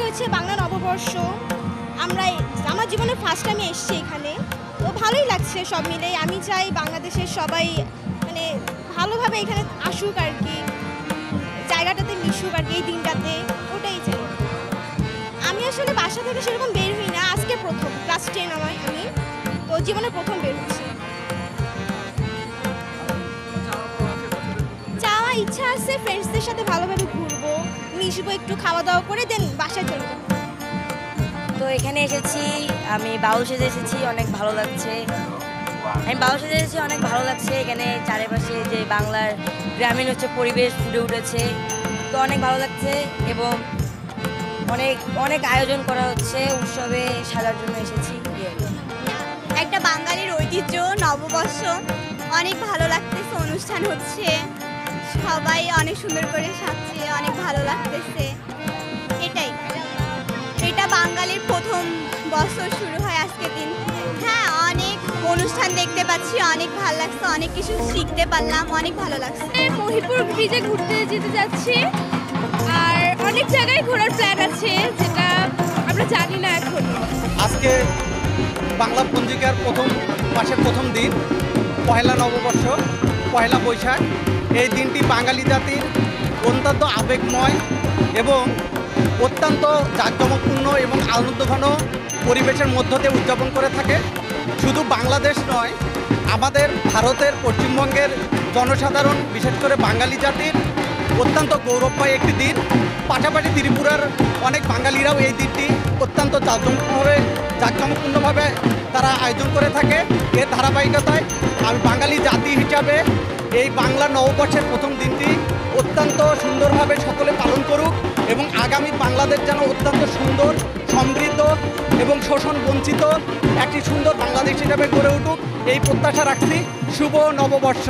হয়েছে বাংলা নববর্ষ। আমার জীবনে ফার্স্ট টাইম এসেছি এখানে, তো ভালোই লাগছে সব মিলে। আমি চাই বাংলাদেশের সবাই মানে ভালোভাবে এখানে আসুক আর কি, জায়গাটাতে মিশুক আর কি, এই দিনটাতে, ওটাই চাই। আমি আসলে বাসা থেকে সেরকম বের হই না, আজকে প্রথম, ক্লাস 10 আমি তো জীবনে প্রথম বের হচ্ছি। যাওয়া ইচ্ছা আছে, ফ্রেন্ডসদের সাথে ভালোভাবে ঘুরবো, মিশবো, একটু খাওয়া দাওয়া করে দেন বাসায় চলে যাবো। তো এখানে এসেছি, আমি বাউল সেজে এসেছি, অনেক ভালো লাগছে। এখানে চারিপাশে যে বাংলার গ্রামীণ পরিবেশ ফুটে উঠেছে, তো অনেক ভালো লাগছে এবং অনেক অনেক আয়োজন করা হচ্ছে, উৎসবে সাজার জন্য এসেছি। একটা বাঙালির ঐতিহ্য নববর্ষ, অনেক ভালো লাগতেছে, অনুষ্ঠান হচ্ছে, সবাই অনেক সুন্দর করে সাজছে, অনেক ভালো লাগতেছে। এটাই, এটা বাঙালির প্রথম বছর শুরু হয় আজকের দিন। হ্যাঁ, অনেক অনুষ্ঠান দেখতে পাচ্ছি, অনেক ভালো লাগছে, অনেক কিছু শিখতে পারলাম, অনেক ভালো লাগছে। মহিপুর ব্রিজে ঘুরতে যেতে যাচ্ছি, আর অনেক জায়গায় ঘোরার প্ল্যান আছে যেটা আমরা জানি না এখন। আজকে বাংলা পঞ্জিকার মাসের প্রথম দিন, পহেলা নববর্ষ, পহেলা বৈশাখ। এই দিনটি বাঙালি জাতির অত্যন্ত আবেগময় এবং অত্যন্ত জাঁকজমকপূর্ণ এবং আনন্দঘন পরিবেশের মধ্য দিয়ে উদযাপন করে থাকে। শুধু বাংলাদেশ নয়, আমাদের ভারতের পশ্চিমবঙ্গের জনসাধারণ, বিশেষ করে বাঙালি জাতির অত্যন্ত গৌরবময় একটি দিন। পাশাপাশি ত্রিপুরার অনেক বাঙালিরাও এই দিনটি অত্যন্ত জাঁকজমকপূর্ণভাবে তারা আয়োজন করে থাকে। এর ধারাবাহিকতায় আমি বাঙালি জাতি হিসাবে এই বাংলা নববর্ষের প্রথম দিনটি অত্যন্ত সুন্দরভাবে সকলে পালন করুক এবং আগামী বাংলাদেশ যেন অত্যন্ত সুন্দর, সমৃদ্ধ এবং শোষণ বঞ্চিত একটি সুন্দর বাংলাদেশ হিসাবে গড়ে উঠুক, এই প্রত্যাশা রাখছি। শুভ নববর্ষ।